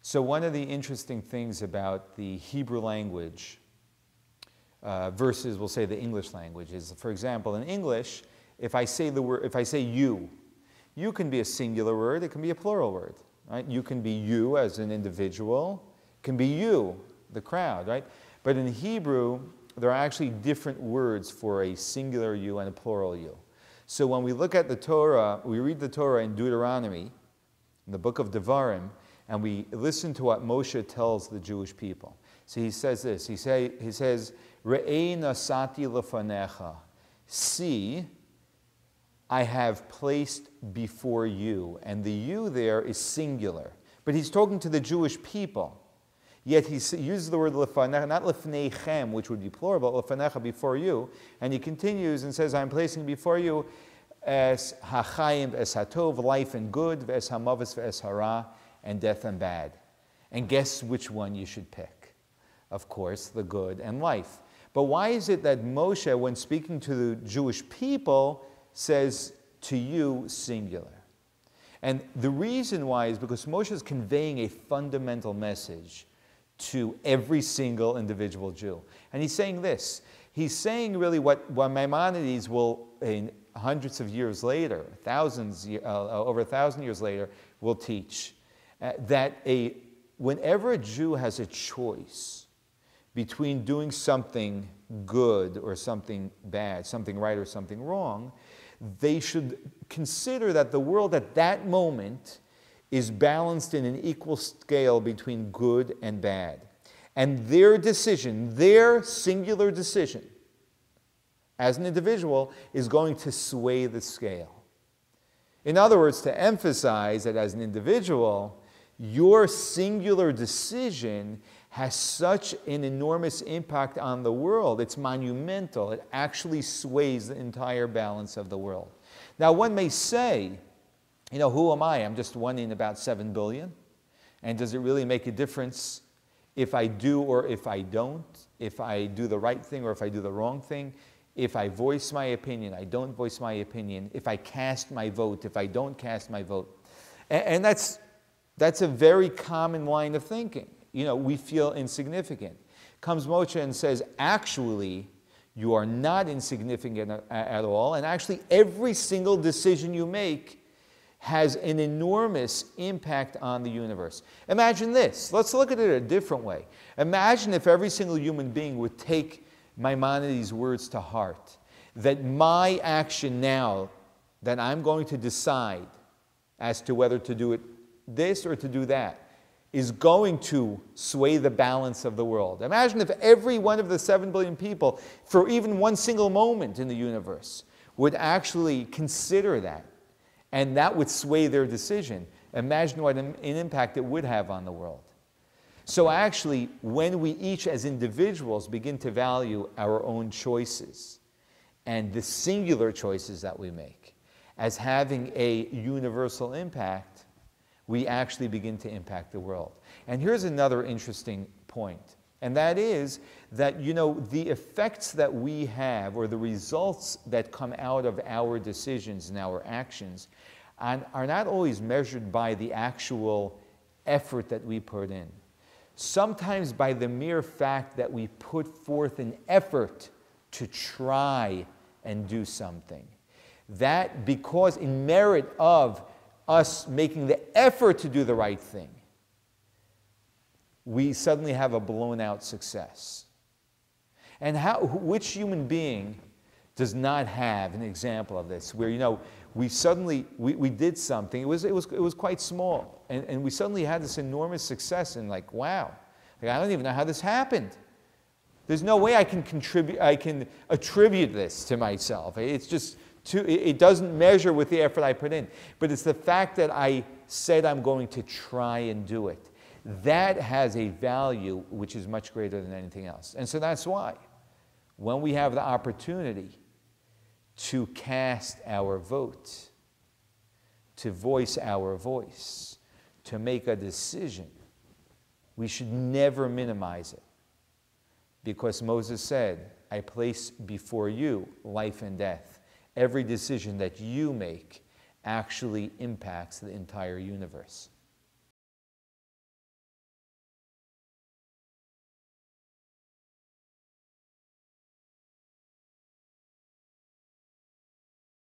So one of the interesting things about the Hebrew language versus, we'll say, the English language is, for example, in English, if I say you, you can be a singular word, it can be a plural word, right? You can be you as an individual, it can be you, the crowd, right? But in Hebrew, there are actually different words for a singular you and a plural you. So when we look at the Torah, we read the Torah in Deuteronomy, in the book of Devarim, and we listen to what Moshe tells the Jewish people. So he says this, he says, Re'ei nasati lefanecha, see, I have placed before you. And the you there is singular. But he's talking to the Jewish people. Yet he uses the word lefanecha, not lefneichem, which would be plural, but lefanecha, before you. And he continues and says, I'm placing before you es hachayim es hatov, life and good, ves hamavis ves hara, and death and bad. And guess which one you should pick? Of course, the good and life. But why is it that Moshe, when speaking to the Jewish people, says to you singular? And the reason why is because Moshe is conveying a fundamental message to every single individual Jew. And he's saying this. He's saying really what Maimonides will, in hundreds of years later, over 1,000 years later, will teach. That whenever a Jew has a choice between doing something good or something bad, something right or something wrong, they should consider that the world at that moment is balanced in an equal scale between good and bad. And their decision, their singular decision, as an individual, is going to sway the scale. In other words, to emphasize that as an individual, your singular decision has such an enormous impact on the world. It's monumental. It actually sways the entire balance of the world. Now, one may say, who am I? I'm just one in about 7 billion. And does it really make a difference if I do or if I don't? If I do the right thing or if I do the wrong thing? If I voice my opinion, I don't voice my opinion? If I cast my vote, if I don't cast my vote? And that's a very common line of thinking. We feel insignificant. Comes Moshe and says, actually, you are not insignificant at all, and actually every single decision you make has an enormous impact on the universe. Imagine this. Let's look at it a different way. Imagine if every single human being would take Maimonides' words to heart, that my action now, that I'm going to decide as to whether to do this or to do that, is going to sway the balance of the world. Imagine if every one of the 7 billion people, for even one single moment in the universe, would actually consider that, and that would sway their decision. Imagine what an impact it would have on the world. So actually, when we each as individuals begin to value our own choices and the singular choices that we make as having a universal impact, we actually begin to impact the world. And here's another interesting point, and that is that, the effects that we have, or the results that come out of our decisions and our actions, are not always measured by the actual effort that we put in. Sometimes by the mere fact that we put forth an effort to try and do something. That, because in merit of us making the effort to do the right thing, we suddenly have a blown out success. And which human being does not have an example of this, where we suddenly we did something, it was quite small, and we suddenly had this enormous success, and wow, I don't even know how this happened. There's no way I can attribute this to myself. It's just it doesn't measure with the effort I put in. But it's the fact that I said I'm going to try and do it. That has a value which is much greater than anything else. And so that's why, when we have the opportunity to cast our vote, to voice our voice, to make a decision, we should never minimize it. Because Moses said, I place before you life and death. Every decision that you make actually impacts the entire universe.